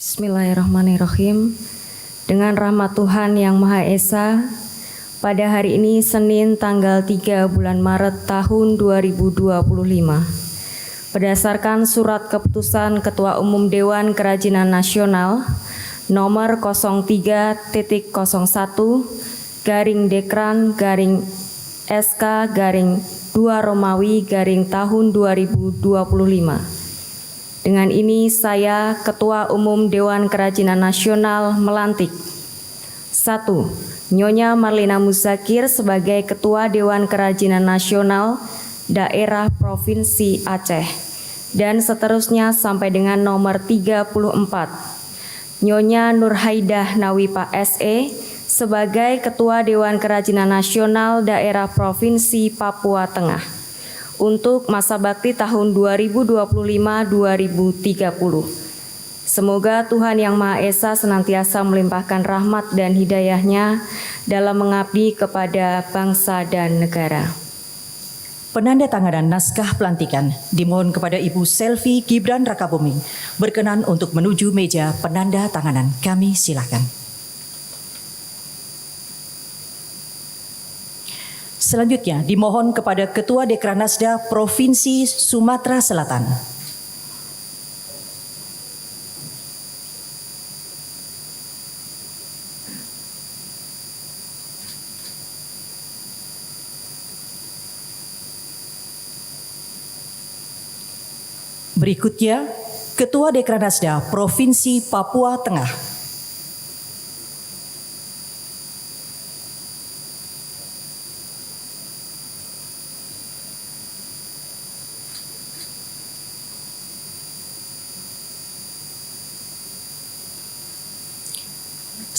Bismillahirrahmanirrahim. Dengan rahmat Tuhan Yang Maha Esa, pada hari ini Senin tanggal 3 bulan Maret tahun 2025, berdasarkan surat keputusan Ketua Umum Dewan Kerajinan Nasional nomor 03-Dekran-SK-2 Romawi-tahun 2025. Dengan ini saya, Ketua Umum Dewan Kerajinan Nasional, melantik 1. Nyonya Marlina Muzakir sebagai Ketua Dewan Kerajinan Nasional Daerah Provinsi Aceh, dan seterusnya sampai dengan nomor 34. Nyonya Nurhaidah Nawipa SE sebagai Ketua Dewan Kerajinan Nasional Daerah Provinsi Papua Tengah untuk masa bakti tahun 2025-2030. Semoga Tuhan Yang Maha Esa senantiasa melimpahkan rahmat dan hidayah-Nya dalam mengabdi kepada bangsa dan negara. Penandatanganan naskah pelantikan dimohon kepada Ibu Selvi Gibran Rakabuming berkenan untuk menuju meja penanda tanganan. Kami silakan. Selanjutnya dimohon kepada Ketua Dekranasda Provinsi Sumatera Selatan. Berikutnya, Ketua Dekranasda Provinsi Papua Tengah.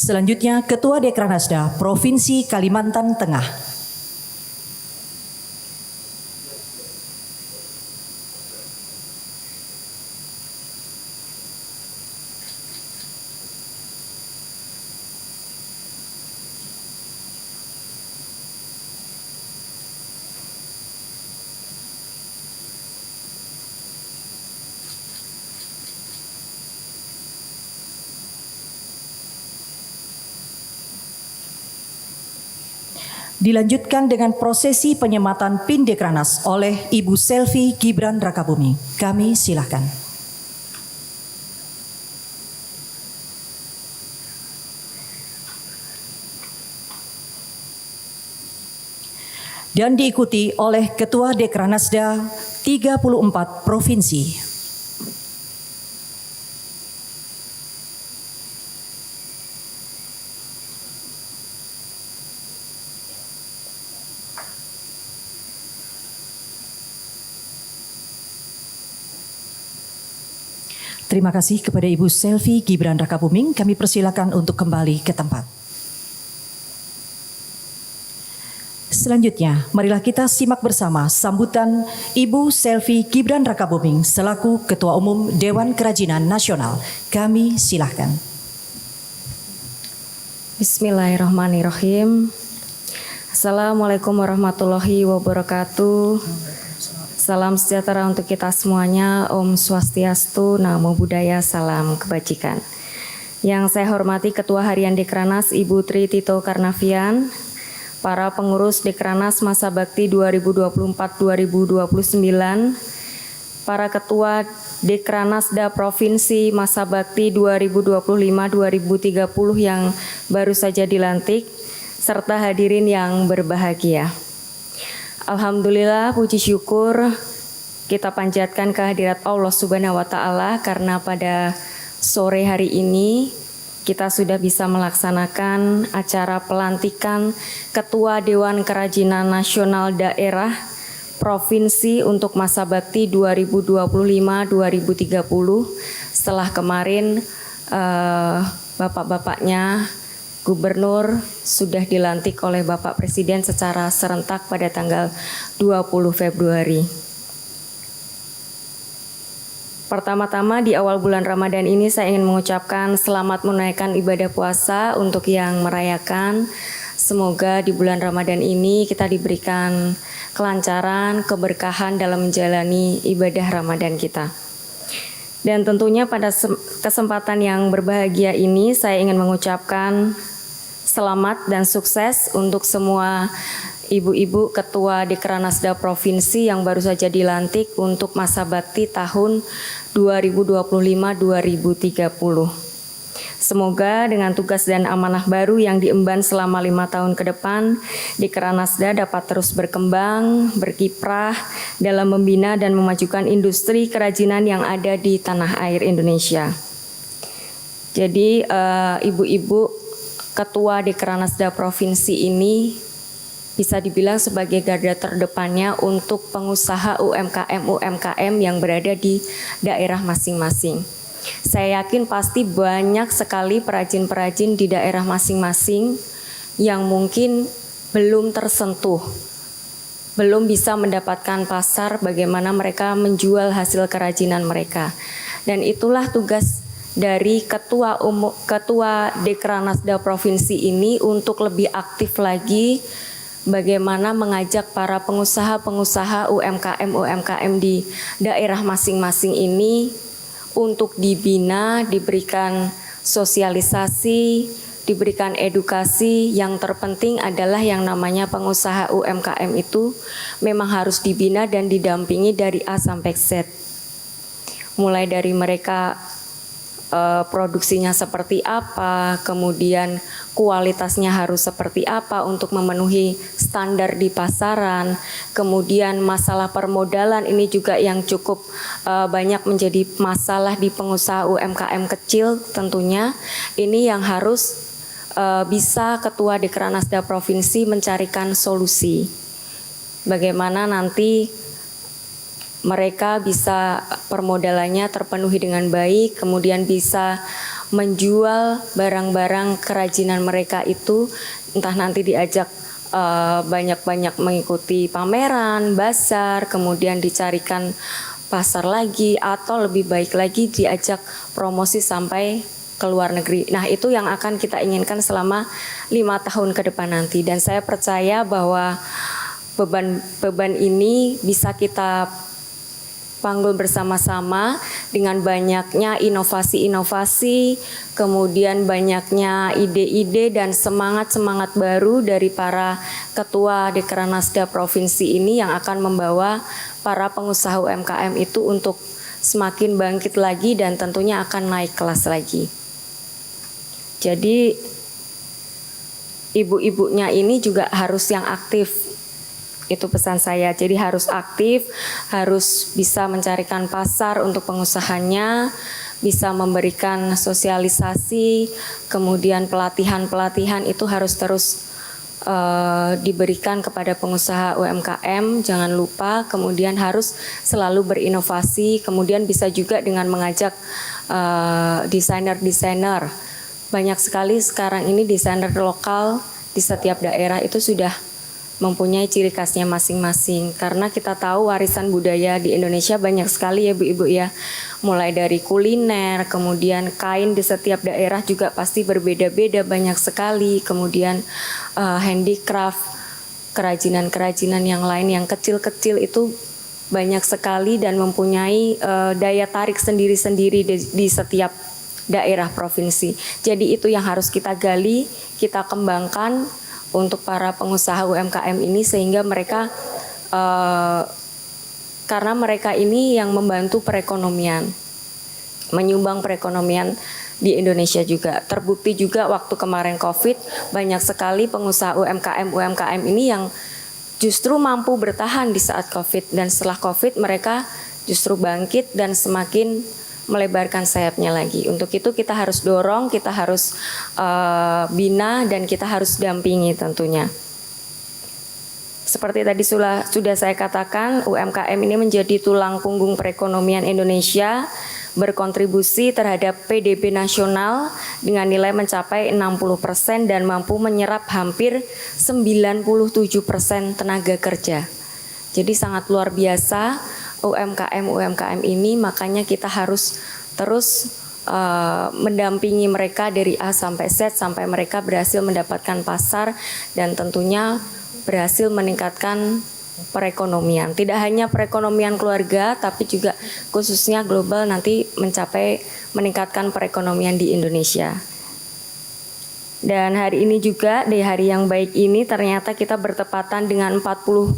Selanjutnya, Ketua Dekranasda Provinsi Kalimantan Tengah. Dilanjutkan dengan prosesi penyematan PIN Dekranas oleh Ibu Selvi Gibran Rakabuming. Kami silakan. Dan diikuti oleh Ketua Dekranasda 34 Provinsi. Terima kasih kepada Ibu Selvi Gibran Rakabuming. Kami persilakan untuk kembali ke tempat. Selanjutnya, marilah kita simak bersama sambutan Ibu Selvi Gibran Rakabuming selaku Ketua Umum Dewan Kerajinan Nasional. Kami silakan. Bismillahirrahmanirrahim. Assalamualaikum warahmatullahi wabarakatuh. Salam sejahtera untuk kita semuanya. Om Swastiastu, Namo Buddhaya, salam kebajikan. Yang saya hormati Ketua Harian Dekranas Ibu Tri Tito Karnavian, para pengurus Dekranas masa bakti 2024-2029, para Ketua Dekranasda Provinsi masa bakti 2025-2030 yang baru saja dilantik, serta hadirin yang berbahagia. Alhamdulillah, puji syukur kita panjatkan kehadirat Allah Subhanahu wa Ta'ala karena pada sore hari ini kita sudah bisa melaksanakan acara pelantikan Ketua Dewan Kerajinan Nasional Daerah Provinsi untuk masa bakti 2025-2030 setelah kemarin bapak-bapaknya Gubernur sudah dilantik oleh Bapak Presiden secara serentak pada tanggal 20 Februari. Pertama-tama di awal bulan Ramadan ini saya ingin mengucapkan selamat menunaikan ibadah puasa untuk yang merayakan. Semoga di bulan Ramadan ini kita diberikan kelancaran, keberkahan dalam menjalani ibadah Ramadan kita. Dan tentunya pada kesempatan yang berbahagia ini saya ingin mengucapkan selamat dan sukses untuk semua ibu-ibu ketua Dekranasda Provinsi yang baru saja dilantik untuk masa bakti tahun 2025-2030. Semoga dengan tugas dan amanah baru yang diemban selama 5 tahun ke depan, Dekranasda dapat terus berkembang, berkiprah dalam membina dan memajukan industri kerajinan yang ada di tanah air Indonesia. Jadi ibu-ibu ketua Dekranasda Provinsi ini bisa dibilang sebagai garda terdepannya untuk pengusaha UMKM yang berada di daerah masing-masing. Saya yakin pasti banyak sekali perajin-perajin di daerah masing-masing yang mungkin belum tersentuh, belum bisa mendapatkan pasar bagaimana mereka menjual hasil kerajinan mereka. Dan itulah tugas dari Ketua Dekranasda Provinsi ini untuk lebih aktif lagi bagaimana mengajak para pengusaha-pengusaha UMKM di daerah masing-masing ini untuk dibina, diberikan sosialisasi, diberikan edukasi. Yang terpenting adalah yang namanya pengusaha UMKM itu memang harus dibina dan didampingi dari A sampai Z. Mulai dari mereka produksinya seperti apa, kemudian kualitasnya harus seperti apa untuk memenuhi standar di pasaran, kemudian masalah permodalan ini juga yang cukup banyak menjadi masalah di pengusaha UMKM kecil tentunya. Ini yang harus bisa Ketua Dekranasda Provinsi mencarikan solusi. Bagaimana nanti mereka bisa permodalannya terpenuhi dengan baik, kemudian bisa menjual barang-barang kerajinan mereka itu, entah nanti diajak banyak-banyak mengikuti pameran, bazar, kemudian dicarikan pasar lagi, atau lebih baik lagi diajak promosi sampai ke luar negeri. Nah, itu yang akan kita inginkan selama 5 tahun ke depan nanti. Dan saya percaya bahwa beban ini bisa kita panggul bersama-sama dengan banyaknya inovasi-inovasi, kemudian banyaknya ide-ide dan semangat-semangat baru dari para ketua Dekranasda Provinsi ini yang akan membawa para pengusaha UMKM itu untuk semakin bangkit lagi dan tentunya akan naik kelas lagi. Jadi ibu-ibunya ini juga harus yang aktif. Itu pesan saya, jadi harus aktif, harus bisa mencarikan pasar untuk pengusahanya, bisa memberikan sosialisasi, kemudian pelatihan-pelatihan itu harus terus diberikan kepada pengusaha UMKM, jangan lupa, kemudian harus selalu berinovasi, kemudian bisa juga dengan mengajak desainer-desainer. Banyak sekali sekarang ini desainer lokal di setiap daerah itu sudah mempunyai ciri khasnya masing-masing, karena kita tahu warisan budaya di Indonesia banyak sekali ya Bu-Ibu ya, mulai dari kuliner, kemudian kain di setiap daerah juga pasti berbeda-beda banyak sekali, kemudian handicraft, kerajinan-kerajinan yang lain yang kecil-kecil itu banyak sekali dan mempunyai daya tarik sendiri-sendiri di setiap daerah provinsi. Jadi itu yang harus kita gali, kita kembangkan untuk para pengusaha UMKM ini sehingga mereka karena mereka ini yang membantu perekonomian, menyumbang perekonomian di Indonesia juga. Terbukti juga waktu kemarin COVID banyak sekali pengusaha UMKM ini yang justru mampu bertahan di saat COVID, dan setelah COVID mereka justru bangkit dan semakin melebarkan sayapnya lagi. Untuk itu kita harus dorong, kita harus bina, dan kita harus dampingi tentunya. Seperti tadi sudah saya katakan, UMKM ini menjadi tulang punggung perekonomian Indonesia, berkontribusi terhadap PDB nasional dengan nilai mencapai 60% dan mampu menyerap hampir 97% tenaga kerja. Jadi sangat luar biasa UMKM ini, makanya kita harus terus mendampingi mereka dari A sampai Z sampai mereka berhasil mendapatkan pasar dan tentunya berhasil meningkatkan perekonomian. Tidak hanya perekonomian keluarga, tapi juga khususnya global nanti meningkatkan perekonomian di Indonesia. Dan hari ini juga, di hari yang baik ini ternyata kita bertepatan dengan 45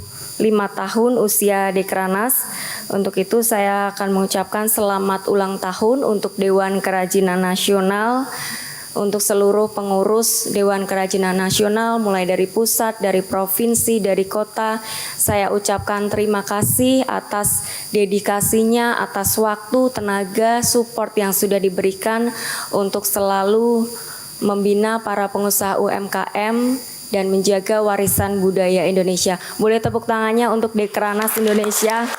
tahun usia Dekranas. Untuk itu saya akan mengucapkan selamat ulang tahun untuk Dewan Kerajinan Nasional, untuk seluruh pengurus Dewan Kerajinan Nasional, mulai dari pusat, dari provinsi, dari kota. Saya ucapkan terima kasih atas dedikasinya, atas waktu, tenaga, support yang sudah diberikan untuk selalu membina para pengusaha UMKM dan menjaga warisan budaya Indonesia. Boleh tepuk tangannya untuk Dekranas Indonesia.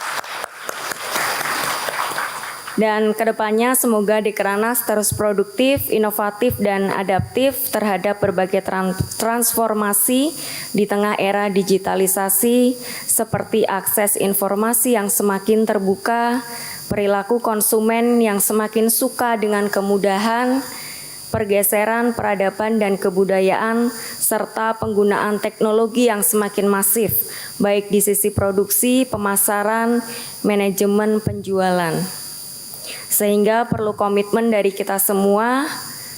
Dan kedepannya semoga Dekranas terus produktif, inovatif, dan adaptif terhadap berbagai transformasi di tengah era digitalisasi seperti akses informasi yang semakin terbuka, perilaku konsumen yang semakin suka dengan kemudahan, pergeseran peradaban dan kebudayaan, serta penggunaan teknologi yang semakin masif, baik di sisi produksi, pemasaran, manajemen, penjualan. Sehingga perlu komitmen dari kita semua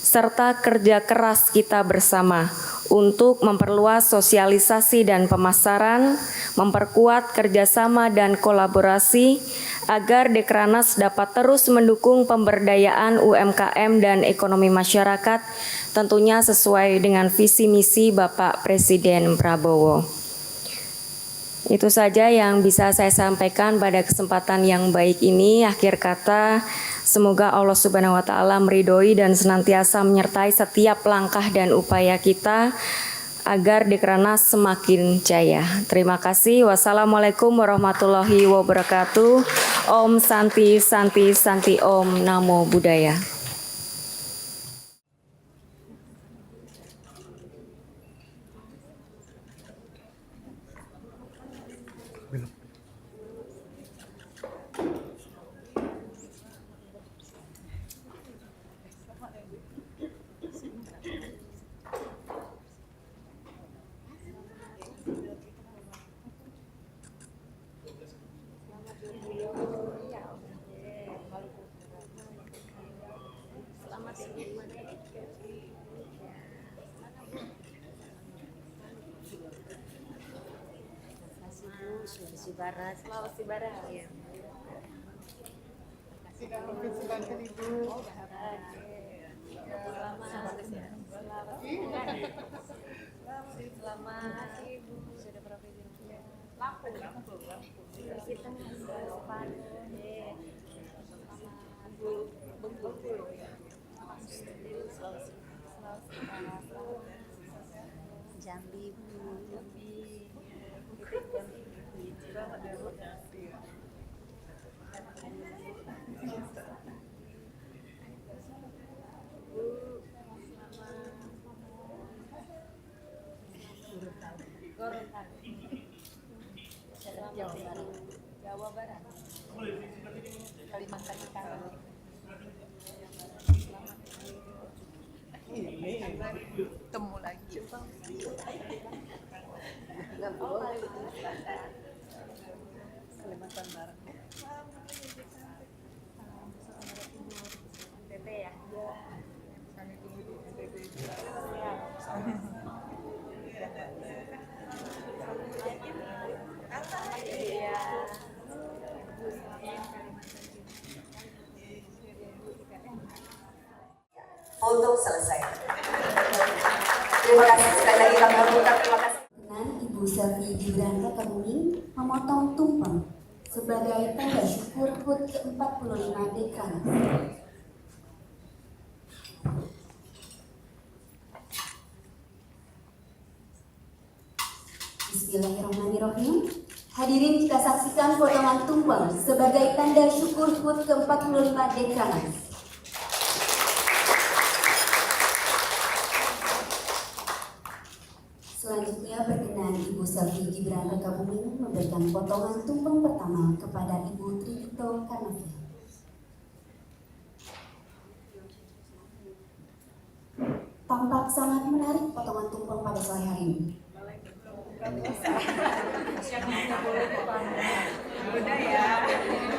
serta kerja keras kita bersama untuk memperluas sosialisasi dan pemasaran, memperkuat kerjasama dan kolaborasi agar Dekranas dapat terus mendukung pemberdayaan UMKM dan ekonomi masyarakat, tentunya sesuai dengan visi misi Bapak Presiden Prabowo. Itu saja yang bisa saya sampaikan pada kesempatan yang baik ini. Akhir kata, semoga Allah Subhanahu wa Ta'ala meridhoi dan senantiasa menyertai setiap langkah dan upaya kita agar Dekranas semakin jaya. Terima kasih. Wassalamualaikum warahmatullahi wabarakatuh. Om Santi Santi Santi Om Namo Buddhaya. Sulawesi Barat. Sulawesi Barat. Iya. Selamat Ibu. Sudah provinsi. Lampung. Kita Bengkulu. Jambi, Bu. Jawa Barat. Kalimantan Utara. Temu lagi. Kalimantan Barat. PP ya. Kami tunggu di NTB. Foto selesai. Terima kasih sekali lagi kami ucapkan terima kasih. Dengan Ibu Selvi Gibran Rakabuming memotong tumpeng sebagai tanda syukur HUT ke-45 Dekranas. Bismillahirrahmanirrahim. Hadirin, kita saksikan potongan tumpeng sebagai tanda syukur HUT ke-45 Dekranas. Selanjutnya berkenan Ibu Selvi Gibran Rakabuming memberikan potongan tumpeng pertama kepada Ibu Tridito Karnavia. Tampak sangat menarik potongan tumpeng pada sore hari ini. Udah ya.